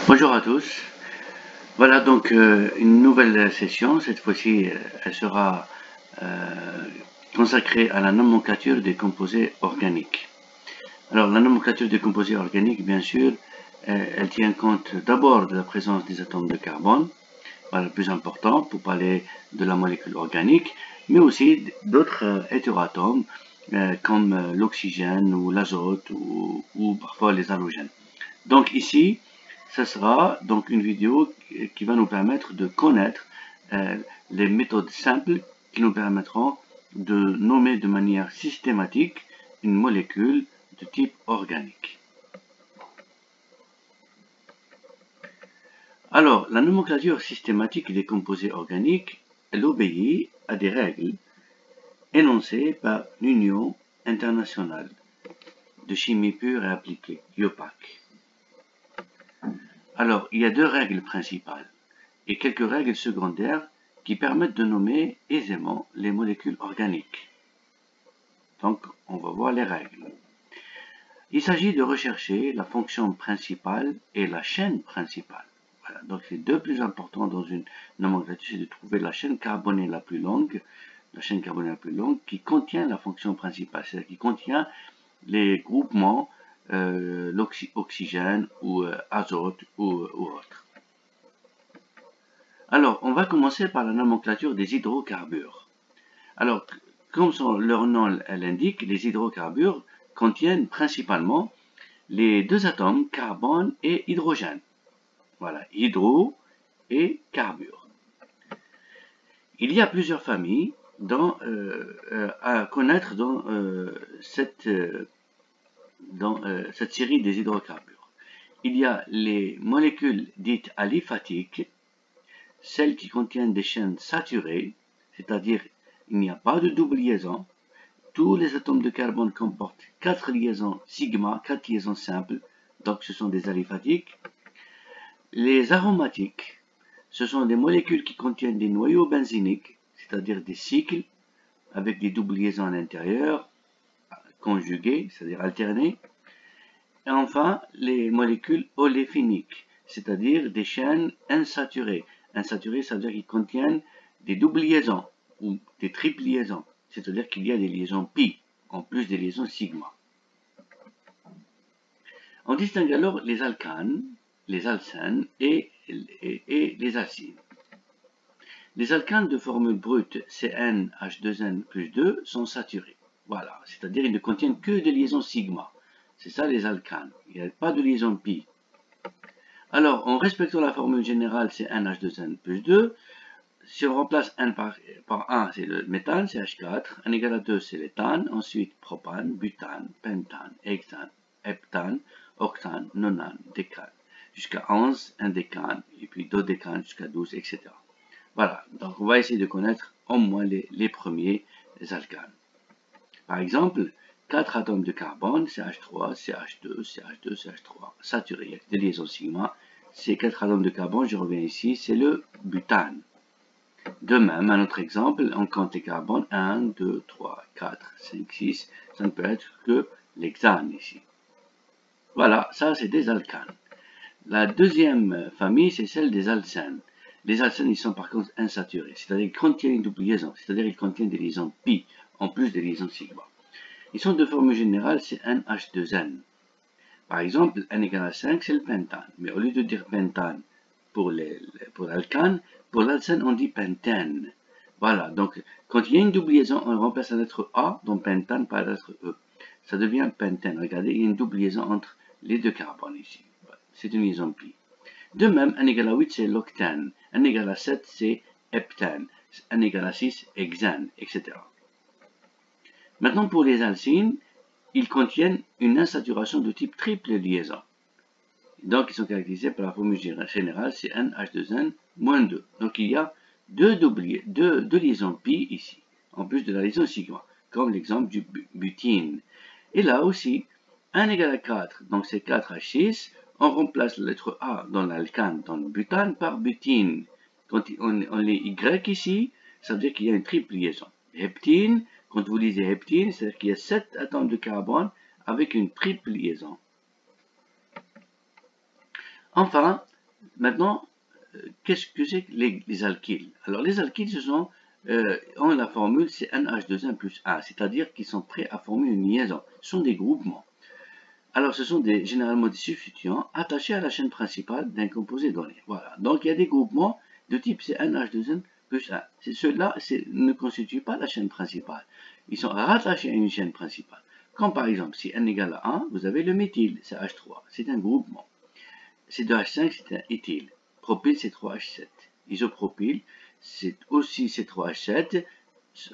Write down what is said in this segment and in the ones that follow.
Bonjour à tous. Voilà donc une nouvelle session. Cette fois-ci, elle sera consacrée à la nomenclature des composés organiques. Alors, la nomenclature des composés organiques, bien sûr, elle tient compte d'abord de la présence des atomes de carbone, voilà, le plus important pour parler de la molécule organique, mais aussi d'autres hétéroatomes comme l'oxygène ou l'azote ou parfois les halogènes. Donc ici, ce sera donc une vidéo qui va nous permettre de connaître les méthodes simples qui nous permettront de nommer de manière systématique une molécule de type organique. Alors, la nomenclature systématique des composés organiques, elle obéit à des règles énoncées par l'Union internationale de chimie pure et appliquée, IUPAC. Alors, il y a deux règles principales et quelques règles secondaires qui permettent de nommer aisément les molécules organiques. Donc, on va voir les règles. Il s'agit de rechercher la fonction principale et la chaîne principale. Voilà, donc c'est deux plus importants dans une nomenclature, c'est de trouver la chaîne carbonée la plus longue, qui contient la fonction principale, c'est-à-dire qui contient les groupements l'oxygène ou azote ou autre. Alors, on va commencer par la nomenclature des hydrocarbures. Alors, comme leur nom l'indique, les hydrocarbures contiennent principalement les deux atomes carbone et hydrogène. Voilà, hydro et carbure. Il y a plusieurs familles à connaître dans cette série des hydrocarbures. Il y a les molécules dites aliphatiques, celles qui contiennent des chaînes saturées, c'est-à-dire il n'y a pas de double liaison. Tous les atomes de carbone comportent 4 liaisons sigma, 4 liaisons simples, donc ce sont des aliphatiques. Les aromatiques, ce sont des molécules qui contiennent des noyaux benzéniques, c'est-à-dire des cycles avec des doubles liaisons à l'intérieur, conjuguées, c'est-à-dire alternées. Et enfin, les molécules oléphiniques, c'est-à-dire des chaînes insaturées. Insaturées, ça veut dire qu'ils contiennent des doubles liaisons ou des triples liaisons, c'est-à-dire qu'il y a des liaisons pi, en plus des liaisons sigma. On distingue alors les alcanes, les alcènes et les alcynes. Les alcanes de formule brute CnH2n plus 2 sont saturés. Voilà, c'est-à-dire ils ne contiennent que des liaisons sigma. C'est ça les alcanes. Il n'y a pas de liaison pi. Alors, en respectant la formule générale CnH2n plus 2, si on remplace n par 1, c'est le méthane, CH4, n égale à 2, c'est l'éthane, ensuite propane, butane, pentane, hexane, heptane, octane, nonane, décane, jusqu'à 11, indécane, et puis dodécane jusqu'à 12, etc. Voilà, donc on va essayer de connaître au moins les premiers alcanes. Par exemple, 4 atomes de carbone, CH3, CH2, CH2, CH3, saturés, il y a des liaisons sigma. Ces 4 atomes de carbone, je reviens ici, c'est le butane. De même, un autre exemple, on compte les carbones 1, 2, 3, 4, 5, 6. Ça ne peut être que l'hexane ici. Voilà, ça c'est des alcanes. La deuxième famille, c'est celle des alcènes. Les alcènes, ils sont par contre insaturés, c'est-à-dire qu'ils contiennent une double liaison, c'est-à-dire qu'ils contiennent des liaisons pi, en plus des liaisons sigma. Ils sont de formule générale, c'est NH2N. Par exemple, n égale à 5, c'est le pentane. Mais au lieu de dire pentane pour l'alcane, pour l'alcène, on dit pentène. Voilà, donc quand il y a une double liaison, on remplace la lettre A dans pentane par la lettre E. Ça devient pentène. Regardez, il y a une double liaison entre les deux carbones ici. C'est une liaison pi. De même, n égale à 8, c'est l'octane. n égale à 7, c'est heptane. n égale à 6, hexane, etc. Maintenant, pour les alcynes, ils contiennent une insaturation de type triple liaison. Donc, ils sont caractérisés par la formule générale, c'est NH2N-2. Donc, il y a deux liaisons pi ici, en plus de la liaison sigma, comme l'exemple du butine. Et là aussi, n égale à 4, donc c'est 4H6, on remplace la lettre A dans l'alcane, dans le butane, par butine. Quand on lit Y ici, ça veut dire qu'il y a une triple liaison. Heptine, quand vous lisez heptine, c'est-à-dire qu'il y a 7 atomes de carbone avec une triple liaison. Enfin, Maintenant, qu'est-ce que c'est que les alkyles? Alors, les alkyles, ce sont, ont la formule, c'est NH2 plus 1, c'est-à-dire qu'ils sont prêts à former une liaison. Ce sont des groupements. Alors, ce sont généralement des substituants attachés à la chaîne principale d'un composé donné. Voilà. Donc, il y a des groupements de type NH2 plus 1. Ceux-là ne constituent pas la chaîne principale. Ils sont rattachés à une chaîne principale. Comme par exemple, si N égale à 1, vous avez le méthyle, c'est H3. C'est un groupement. C2H5, c'est un éthyle. Propyle, c'est 3H7. Isopropyle, c'est aussi C3H7,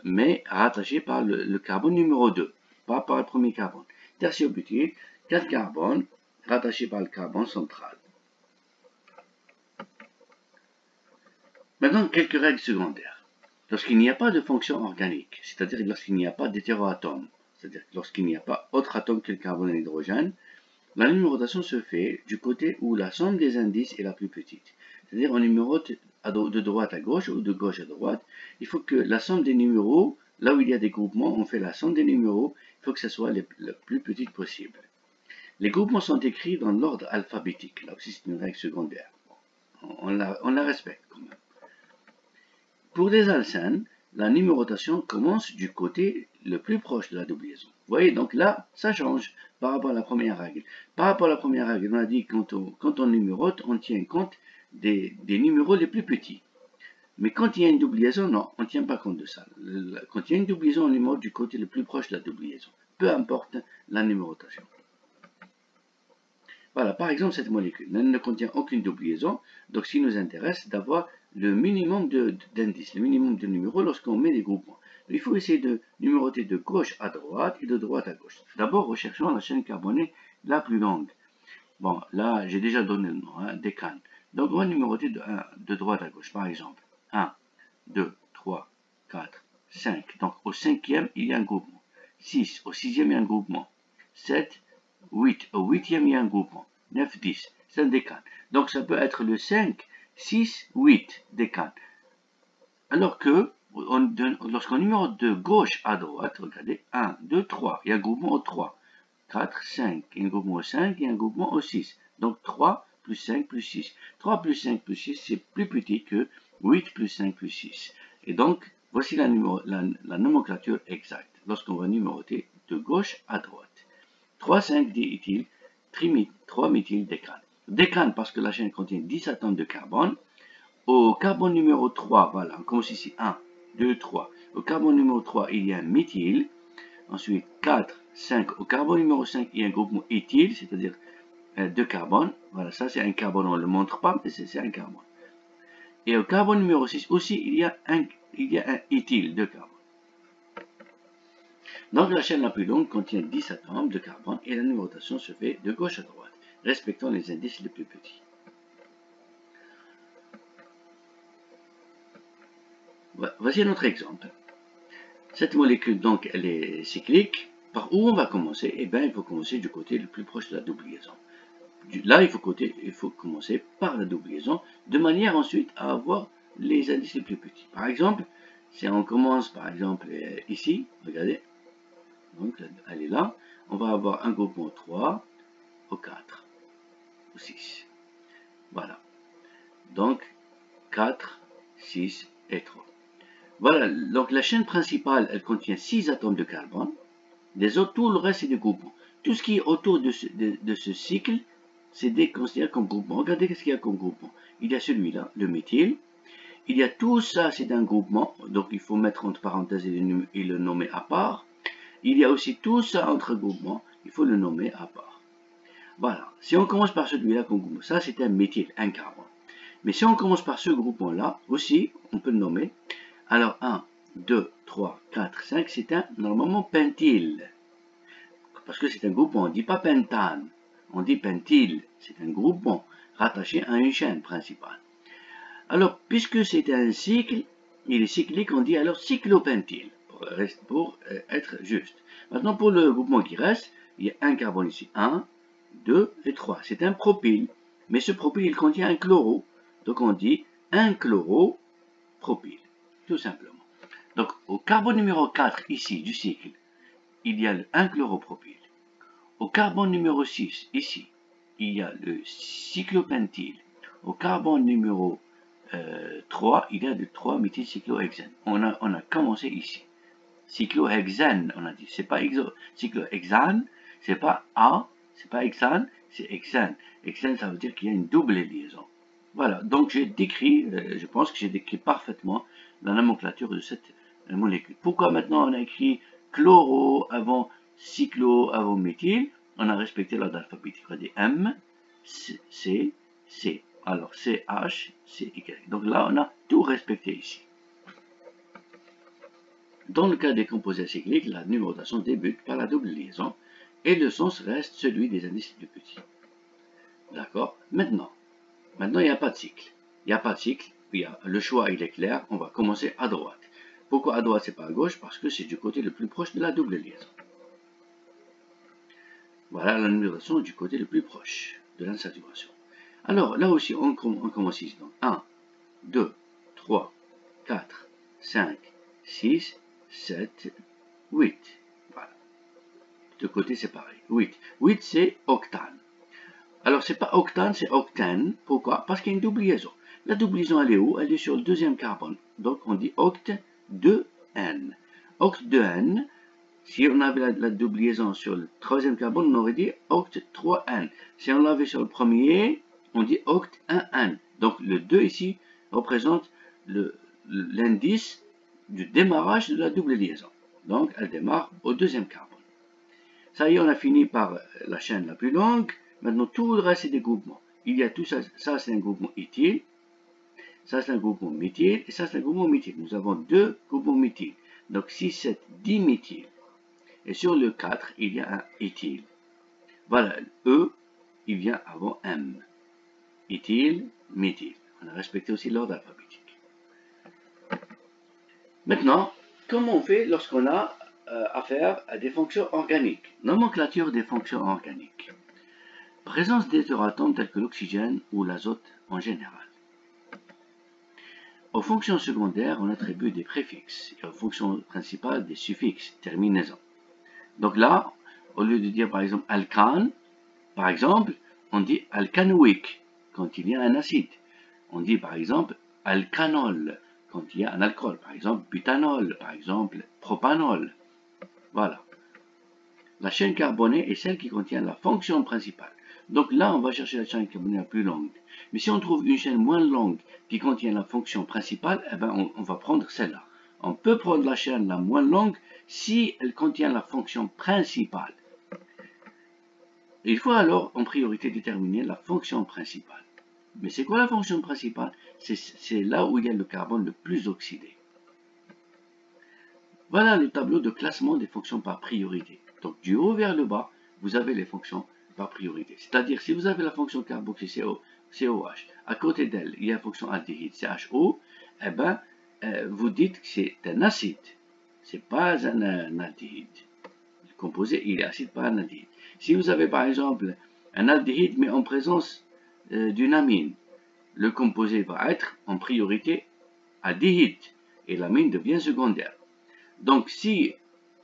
mais rattaché par le carbone numéro 2, pas par le premier carbone. Tertiobutyle, 4 carbones, rattachés par le carbone central. Maintenant, quelques règles secondaires. Lorsqu'il n'y a pas de fonction organique, c'est-à-dire lorsqu'il n'y a pas d'hétéroatome, c'est-à-dire lorsqu'il n'y a pas autre atome que le carbone et l'hydrogène, la numérotation se fait du côté où la somme des indices est la plus petite. C'est-à-dire on numérote de droite à gauche ou de gauche à droite. Il faut que la somme des numéros, là où il y a des groupements, on fait la somme des numéros, il faut que ce soit la plus petite possible. Les groupements sont écrits dans l'ordre alphabétique. Là aussi, c'est une règle secondaire. On la respecte quand même. Pour les alcènes, la numérotation commence du côté le plus proche de la double liaison. Vous voyez, donc là, ça change par rapport à la première règle. Par rapport à la première règle, on a dit que quand on numérote, on tient compte des numéros les plus petits. Mais quand il y a une double liaison, non, on ne tient pas compte de ça. Quand il y a une double liaison, on numérote du côté le plus proche de la double liaison. Peu importe la numérotation. Voilà, par exemple, cette molécule ne contient aucune double liaison, donc ce qui nous intéresse, c'est d'avoir le minimum d'indices, le minimum de numéros lorsqu'on met des groupements. Il faut essayer de numéroter de gauche à droite et de droite à gauche. D'abord, recherchons la chaîne carbonée la plus longue. Bon, là, j'ai déjà donné le nom, hein, décane. Donc, on va numéroter de droite à gauche. Par exemple, 1, 2, 3, 4, 5. Donc, au cinquième, il y a un groupement. 6, au sixième, il y a un groupement. 7, 8, au huitième, il y a un groupement. 9, 10, c'est un décane. Donc, ça peut être le 5, 6, 8, décane. Alors que, lorsqu'on numérote de gauche à droite, regardez, 1, 2, 3, il y a un groupement au 3. 4, 5, il y a un groupement au 5, il y a un groupement au 6. Donc 3 plus 5 plus 6. 3 plus 5 plus 6, c'est plus petit que 8 plus 5 plus 6. Et donc, voici la nomenclature exacte lorsqu'on va numéroter de gauche à droite. 3,5-diéthyl, 3-méthyl décane. Décane parce que la chaîne contient 10 atomes de carbone. Au carbone numéro 3, voilà, on commence ici 1, 2, 3. Au carbone numéro 3, il y a un méthyle. Ensuite, 4, 5. Au carbone numéro 5, il y a un groupement éthyle, c'est-à-dire 2 carbones. Voilà, ça c'est un carbone, on ne le montre pas, mais c'est un carbone. Et au carbone numéro 6 aussi, il y a un éthyle, 2 carbones. Donc la chaîne la plus longue contient 10 atomes de carbone et la numérotation se fait de gauche à droite, respectant les indices les plus petits. Voici un autre exemple. Cette molécule, donc, elle est cyclique. Par où on va commencer? Eh bien, il faut commencer du côté le plus proche de la double liaison. Là, il faut commencer par la double liaison, de manière ensuite à avoir les indices les plus petits. Par exemple, si on commence par exemple ici, regardez, donc elle est là, on va avoir un groupement 3 au 4, au 6. Voilà. Donc, 4, 6 et 3. Voilà, donc la chaîne principale, elle contient 6 atomes de carbone. Les autres, tout le reste, c'est des groupements. Tout ce qui est autour de ce cycle, c'est considéré comme groupement. Regardez ce qu'il y a comme groupement. Il y a celui-là, le méthyle. Il y a tout ça, c'est un groupement. Donc, il faut mettre entre parenthèses et le nommer à part. Il y a aussi tout ça entre groupements. Il faut le nommer à part. Voilà. Si on commence par celui-là comme groupement, ça, c'est un méthyle, un carbone. Mais si on commence par ce groupement-là, aussi, on peut le nommer. Alors, 1, 2, 3, 4, 5, c'est normalement pentyle. Parce que c'est un groupement, on ne dit pas pentane, on dit pentyle, c'est un groupement rattaché à une chaîne principale. Alors, puisque c'est un cycle, il est cyclique, on dit alors cyclopentyle, pour être juste. Maintenant, pour le groupement qui reste, il y a un carbone ici, 1, 2 et 3. C'est un propyle, mais ce propyle, il contient un chloro, donc on dit un chloropropyle, tout simplement. Donc, au carbone numéro 4, ici, du cycle, il y a un chloropropyle. Au carbone numéro 6, ici, il y a le cyclopentyle. au carbone numéro 3, il y a de 3 méthylcyclohexène. On a commencé ici. Cyclohexène, on a dit. C'est pas cyclohexane, c'est pas A, c'est pas hexane, c'est hexène. Hexène, ça veut dire qu'il y a une double liaison. Voilà, donc j'ai décrit, je pense que j'ai décrit parfaitement la nomenclature de cette molécule. Pourquoi maintenant on a écrit chloro avant cyclo avant méthyle? On a respecté l'ordre alphabétique. On a dit M, C, C. Alors CH, CY. Donc là, on a tout respecté ici. Dans le cas des composés cycliques, la numérotation débute par la double liaison et le sens reste celui des indices les plus petits. D'accord? Maintenant, il n'y a pas de cycle. Il n'y a pas de cycle. Le choix, il est clair. On va commencer à droite. Pourquoi à droite, c'est pas à gauche? Parce que c'est du côté le plus proche de la double liaison. Voilà la numérotation du côté le plus proche de l'insaturation. Alors, là aussi, on commence ici. Donc, 1, 2, 3, 4, 5, 6, 7, 8. Voilà. De côté, c'est pareil. 8. 8, c'est octane. Alors, c'est pas octane, c'est octane. Pourquoi? Parce qu'il y a une double liaison. La double liaison, elle est où? Elle est sur le deuxième carbone. Donc, on dit oct 2N. Oct 2N. Si on avait la double liaison sur le troisième carbone, on aurait dit oct 3N. Si on l'avait sur le premier, on dit oct 1N. Donc, le 2 ici représente l'indice du démarrage de la double liaison. Donc, elle démarre au deuxième carbone. Ça y est, on a fini par la chaîne la plus longue. Maintenant, tout le reste, c'est des groupements. Il y a tout ça. Ça, c'est un groupement éthyle. Ça, c'est un groupement méthyle. Et ça, c'est un groupement méthyle. Nous avons deux groupements méthyles. Donc, 6, 7, 10 méthyles. Et sur le 4, il y a un éthyle. Voilà, E, il vient avant M. Éthyle, méthyle. On a respecté aussi l'ordre alphabétique. Maintenant, comment on fait lorsqu'on a affaire à des fonctions organiques? Nomenclature des fonctions organiques. Présence d'hétéroatomes tels que l'oxygène ou l'azote en général. Aux fonctions secondaires, on attribue des préfixes et aux fonctions principales des suffixes, terminaisons. Donc là, au lieu de dire par exemple alcane, par exemple, on dit alcanoïque quand il y a un acide. On dit par exemple alcanol quand il y a un alcool. Par exemple butanol, par exemple propanol. Voilà. La chaîne carbonée est celle qui contient la fonction principale. Donc là, on va chercher la chaîne carbonée la plus longue. Mais si on trouve une chaîne moins longue qui contient la fonction principale, eh ben on va prendre celle-là. On peut prendre la chaîne la moins longue si elle contient la fonction principale. Il faut alors en priorité déterminer la fonction principale. Mais c'est quoi la fonction principale? C'est là où il y a le carbone le plus oxydé. Voilà le tableau de classement des fonctions par priorité. Donc du haut vers le bas, vous avez les fonctions par priorité. C'est-à-dire si vous avez la fonction carboxy COH, à côté d'elle, il y a la fonction aldéhyde CHO, eh ben, vous dites que c'est un acide. C'est pas un aldéhyde. Le composé, il est acide, pas un aldéhyde. Si vous avez par exemple un aldéhyde mais en présence d'une amine, le composé va être en priorité aldéhyde et l'amine devient secondaire. Donc si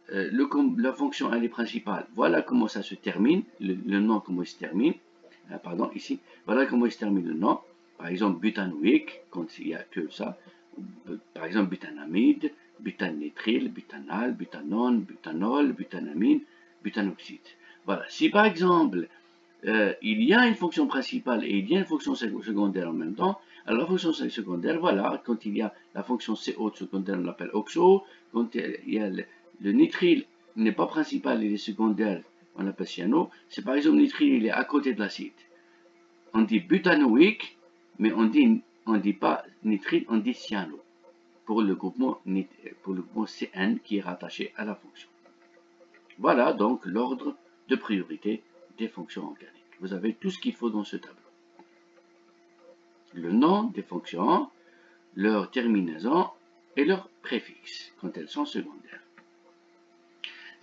la fonction elle est principale, voilà comment ça se termine, le nom comment il se termine, pardon ici, voilà comment il se termine le nom, par exemple butanoïque, quand il n'y a que ça, par exemple butanamide, butanitrile, butanal, butanone, butanol, butanamine, butanoxyde. Voilà, si par exemple il y a une fonction principale et il y a une fonction secondaire en même temps, alors la fonction secondaire, voilà, quand il y a la fonction CO secondaire, on l'appelle oxo, quand il y a le nitrile n'est pas principal, il est secondaire, on l'appelle cyano. C'est par exemple nitrile, il est à côté de l'acide. On dit butanoïque, mais on dit pas nitrile, on dit cyano pour le groupement CN qui est rattaché à la fonction. Voilà donc l'ordre de priorité des fonctions organiques. Vous avez tout ce qu'il faut dans ce tableau. Le nom des fonctions, leur terminaison et leur préfixe quand elles sont secondaires.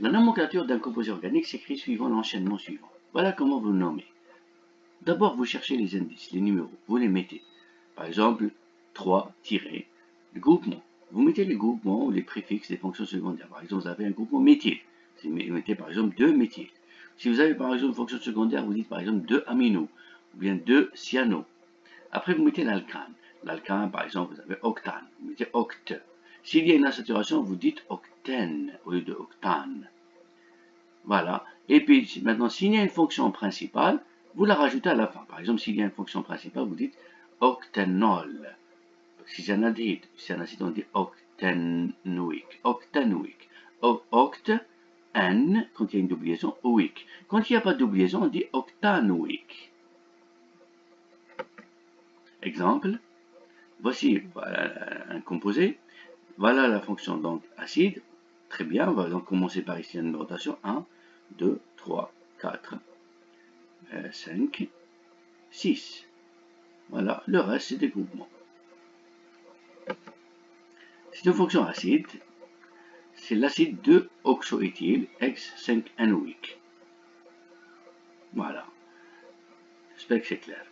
La nomenclature d'un composé organique s'écrit suivant l'enchaînement suivant. Voilà comment vous nommez. D'abord, vous cherchez les indices, les numéros, vous les mettez. Par exemple, 3, le groupement. Vous mettez les groupements ou les préfixes des fonctions secondaires. Par exemple, vous avez un groupement méthyle. Vous mettez par exemple 2 méthyle. Si vous avez par exemple une fonction secondaire, vous dites par exemple 2 amino ou bien 2 cyano. Après, vous mettez l'alcane. L'alcane, par exemple, vous avez octane. Vous mettez octe. S'il y a une insaturation, vous dites octène au lieu de octane. Voilà. Et puis, maintenant, s'il y a une fonction principale, vous la rajoutez à la fin. Par exemple, s'il y a une fonction principale, vous dites octanol. Si c'est un aldéhyde, si c'est un acide, on dit octanoïque. Octanoïque. Oct, N, quand il y a une double liaison, oïque. Quand il n'y a pas de double liaison, on dit octanoïque. Exemple, voici voilà, un composé. Voilà la fonction donc acide. Très bien, on va donc commencer par ici la numérotation. 1, 2, 3, 4, 5, 6. Voilà, le reste c'est des groupements. C'est une fonction acide. C'est l'acide 2-oxoéthyle, X5-anoïque. Voilà. J'espère que c'est clair.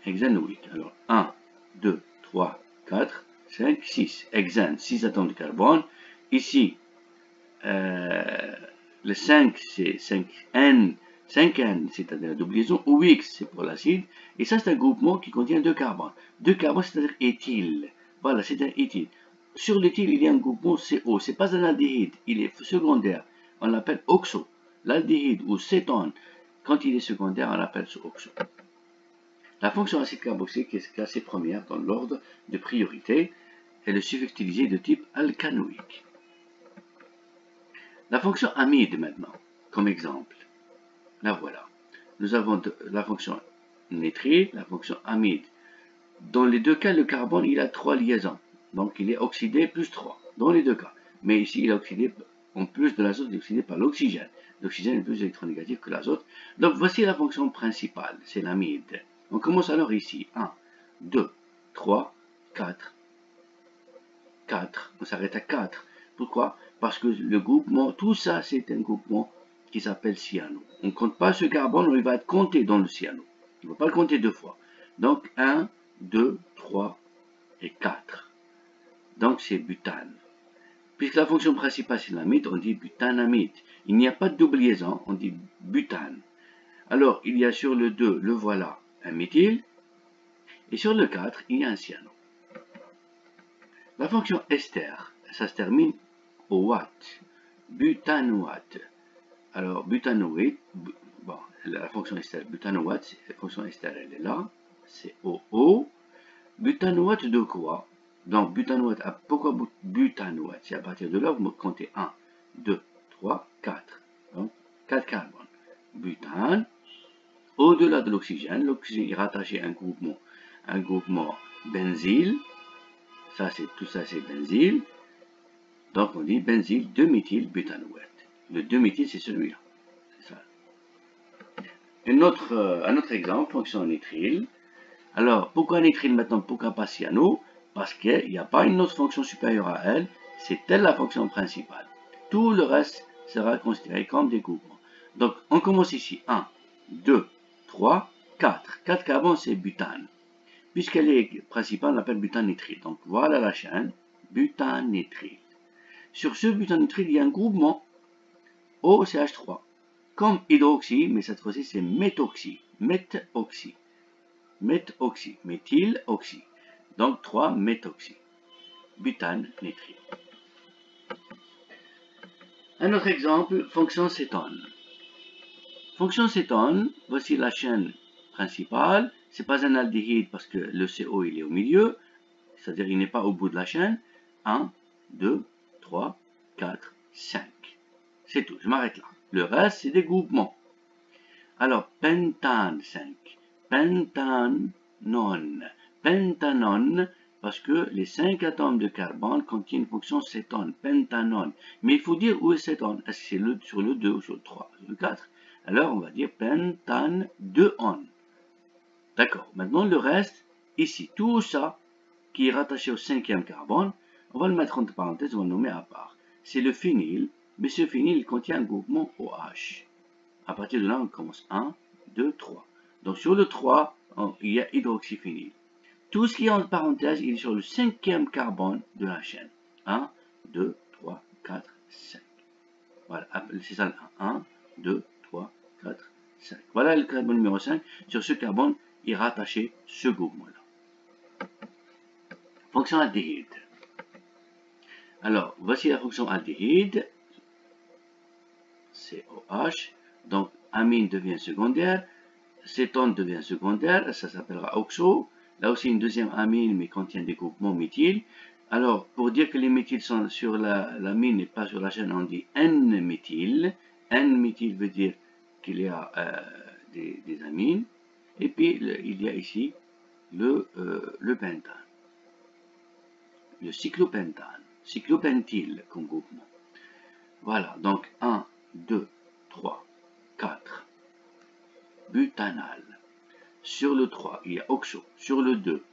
Hexanoïque. Alors, 1, 2, 3, 4, 5, 6. Hexane, 6 atomes de carbone. Ici, le 5, c'est 5N. 5N, c'est-à-dire la double liaison. OX, c'est pour l'acide. Et ça, c'est un groupement qui contient 2 carbones. 2 carbones, c'est-à-dire éthyle. Voilà, c'est un éthyle. Sur l'éthyle, il y a un groupement CO. Ce n'est pas un aldéhyde, il est secondaire. On l'appelle oxo. L'aldéhyde ou cétone, quand il est secondaire, on l'appelle oxo. La fonction acide carboxylique est classée première dans l'ordre de priorité et le suffix utilisé de type alcanoïque. La fonction amide maintenant, comme exemple. La voilà. Nous avons la fonction nitrile, la fonction amide. Dans les deux cas, le carbone, il a 3 liaisons. Donc, il est oxydé plus 3, dans les deux cas. Mais ici, il est oxydé, en plus de l'azote, il est oxydé par l'oxygène. L'oxygène est plus électronégatif que l'azote. Donc, voici la fonction principale, c'est l'amide. On commence alors ici. 1, 2, 3, 4. 4. On s'arrête à 4. Pourquoi? Parce que le groupement, tout ça, c'est un groupement qui s'appelle cyano. On ne compte pas ce carbone, il va être compté dans le cyano. Il ne va pas le compter 2 fois. Donc, 1, 2, 3 et 4. Donc, c'est butane. Puisque la fonction principale, c'est l'amide, on dit butanamide. Il n'y a pas de double liaison, on dit butane. Alors, il y a sur le 2, le voilà, un méthyle. Et sur le 4, il y a un cyano. La fonction ester, ça se termine au watt. Butanoate. Alors, butanoate, bon, la fonction ester, butanoate, la fonction ester, elle est là. C'est OO. Butanoate de quoi? Donc, butanoate, pourquoi butanoate? C'est à partir de là, vous me comptez 1, 2, 3, 4. Donc, 4 carbones. Butane. Au-delà de l'oxygène, l'oxygène est rattaché à un groupement benzyle. Ça, c'est tout ça, c'est benzyle. Donc, on dit benzyle 2-méthylbutanoate. Le 2-méthyl, c'est celui-là. C'est ça. Un autre exemple, fonction nitrile. Alors, pourquoi nitrile maintenant? Pourquoi pas cyano? Parce qu'il n'y a pas une autre fonction supérieure à elle. C'est elle la fonction principale. Tout le reste sera considéré comme des groupements. Donc, on commence ici. 1, 2, 3, 4. 4 carbones, c'est butane. Puisqu'elle est principale, on l'appelle butanitrile. Donc, voilà la chaîne. Butanitrile. Sur ce butanitrile, il y a un groupement OCH3. Comme hydroxy, mais cette fois-ci, c'est méthoxy. Méthoxy. Méthoxy. Méthyloxy. Donc, 3 méthoxy. Butane nitrile. Un autre exemple, fonction cétone. Fonction cétone, voici la chaîne principale. Ce n'est pas un aldéhyde parce que le CO il est au milieu, c'est-à-dire il n'est pas au bout de la chaîne. 1, 2, 3, 4, 5. C'est tout, je m'arrête là. Le reste, c'est des groupements. Alors, pentane 5. Pentanone. Pentanone, parce que les 5 atomes de carbone contiennent une fonction cétone. Pentanone. Mais il faut dire où est cétone. Est-ce que c'est sur le 2 ou sur le 3, sur le 4? Alors, on va dire pentane 2-on. D'accord. Maintenant, le reste, ici, tout ça qui est rattaché au 5e carbone, on va le mettre entre parenthèses, on va le nommer à part. C'est le phényl, mais ce phényl contient un groupement OH. À partir de là, on commence 1, 2, 3. Donc, sur le 3, il y a hydroxyphényl. Tout ce qui est en parenthèse, il est sur le 5e carbone de la chaîne. 1, 2, 3, 4, 5. Voilà, c'est ça le 1. 1, 2, 3, 4, 5. Voilà le carbone numéro 5. Sur ce carbone, et rattacher ce groupement-là. Fonction aldéhyde. Alors, voici la fonction aldéhyde, COH, donc amine devient secondaire, cétone devient secondaire, ça s'appellera oxo. Là aussi une deuxième amine mais contient des groupements méthyl. Alors, pour dire que les méthyls sont sur l'amine et pas sur la chaîne, on dit N-méthyl. N-méthyl veut dire qu'il y a des amines. Et puis, il y a ici le pentane. Le cyclopentane. Cyclopentyl comme groupement. Voilà, donc 1, 2, 3, 4. Butanal. Sur le 3, il y a oxo. Sur le 2,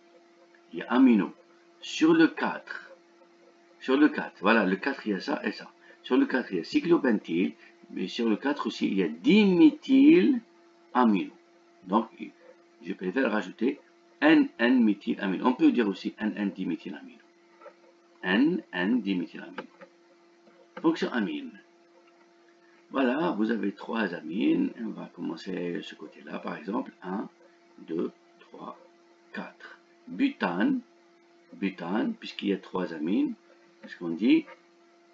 il y a amino. Sur le 4, voilà, le 4, il y a ça et ça. Sur le 4, il y a cyclopentyl, mais sur le 4 aussi, il y a diméthylamino. Donc, je préfère rajouter N-N-méthylamino. On peut dire aussi N-N-diméthylamino. N-N-diméthylamino. Fonction amine. Voilà, vous avez 3 amines. On va commencer ce côté-là, par exemple. 1, 2, 3, 4. Butane, puisqu'il y a 3 amines, parce qu'on dit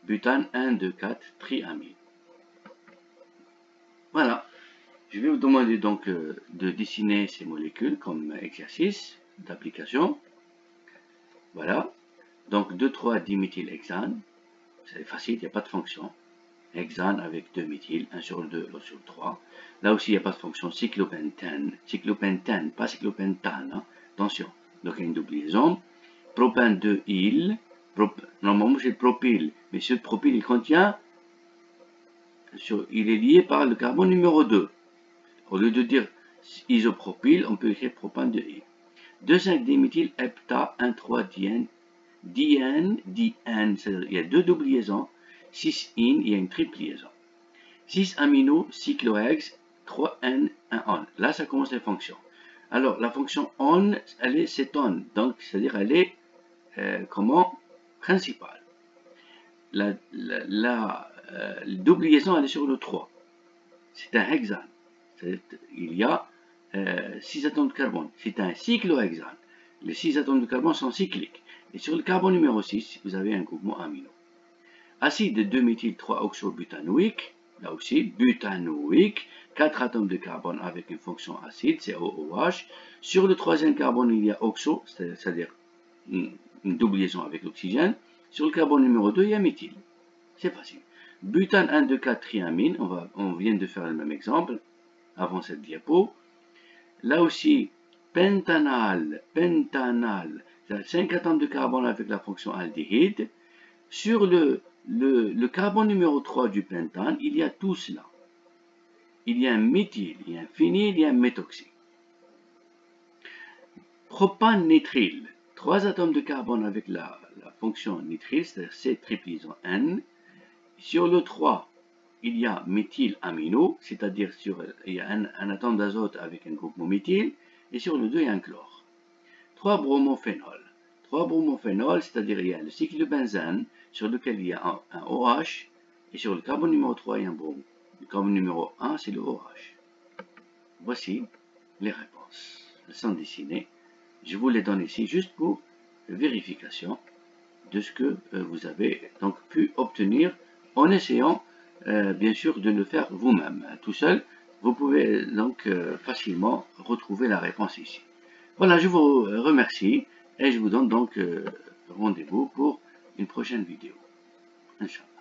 butane 1, 2, 4, triamine. Voilà, je vais vous demander donc de dessiner ces molécules comme exercice d'application. Voilà, donc 2,3 diméthylhexane, c'est facile, il n'y a pas de fonction. Hexane avec 2 méthyl, 1 sur le 2, l'autre sur le 3. Là aussi, il n'y a pas de fonction. Cyclopentane, pas cyclopentane, hein. Attention, donc il y a une double liaison. Propane 2 il, normalement c'est propyle, mais ce propyle il contient, il est lié par le carbone numéro 2. Au lieu de dire isopropyle, on peut écrire propane 2 il. 2,5-diméthyl hepta 1,3 diène, c'est-à-dire il y a 2 doubles liaisons. 6 in, il y a une triple liaison. 6 amino, cyclohex, 3N, 1 on. Là, ça commence les fonctions. Alors, la fonction on, elle est cétone, donc c'est-à-dire elle est principale. La double liaison, elle est sur le 3. C'est un hexane. Il y a 6 atomes de carbone. C'est un cyclohexane. Les 6 atomes de carbone sont cycliques. Et sur le carbone numéro 6, vous avez un groupement amino. Acide 2-méthyl-3-oxobutanoïque, là aussi, butanoïque, 4 atomes de carbone avec une fonction acide, c'est OOH. Sur le troisième carbone, il y a oxo, c'est-à-dire une double liaison avec l'oxygène. Sur le carbone numéro 2, il y a méthyle. C'est facile. Butane 1,2,4 triamine, on vient de faire le même exemple avant cette diapo. Là aussi, pentanal, 5 atomes de carbone avec la fonction aldéhyde. Sur le carbone numéro 3 du pentane, il y a tout cela. Il y a un méthyle, il y a un phényl, il y a un méthoxy. Propane-nitrile, 3 atomes de carbone avec la fonction nitrile, c'est-à-dire C triple liaison N. Sur le 3, il y a méthylamino, c'est-à-dire il y a un atome d'azote avec un groupement méthyle, et sur le 2, il y a un chlore. 3 bromophénols. 3 bromophénols, c'est-à-dire il y a le cycle de benzène, sur lequel il y a un OH, et sur le carbone numéro 3, il y a un bromo. Le carbone numéro 1, c'est le OH. Voici les réponses. Elles sont dessinées. Je vous les donne ici juste pour vérification de ce que vous avez donc pu obtenir en essayant bien sûr de le faire vous-même. Tout seul, vous pouvez donc facilement retrouver la réponse ici. Voilà, je vous remercie et je vous donne donc rendez-vous pour une prochaine vidéo. Inch'Allah.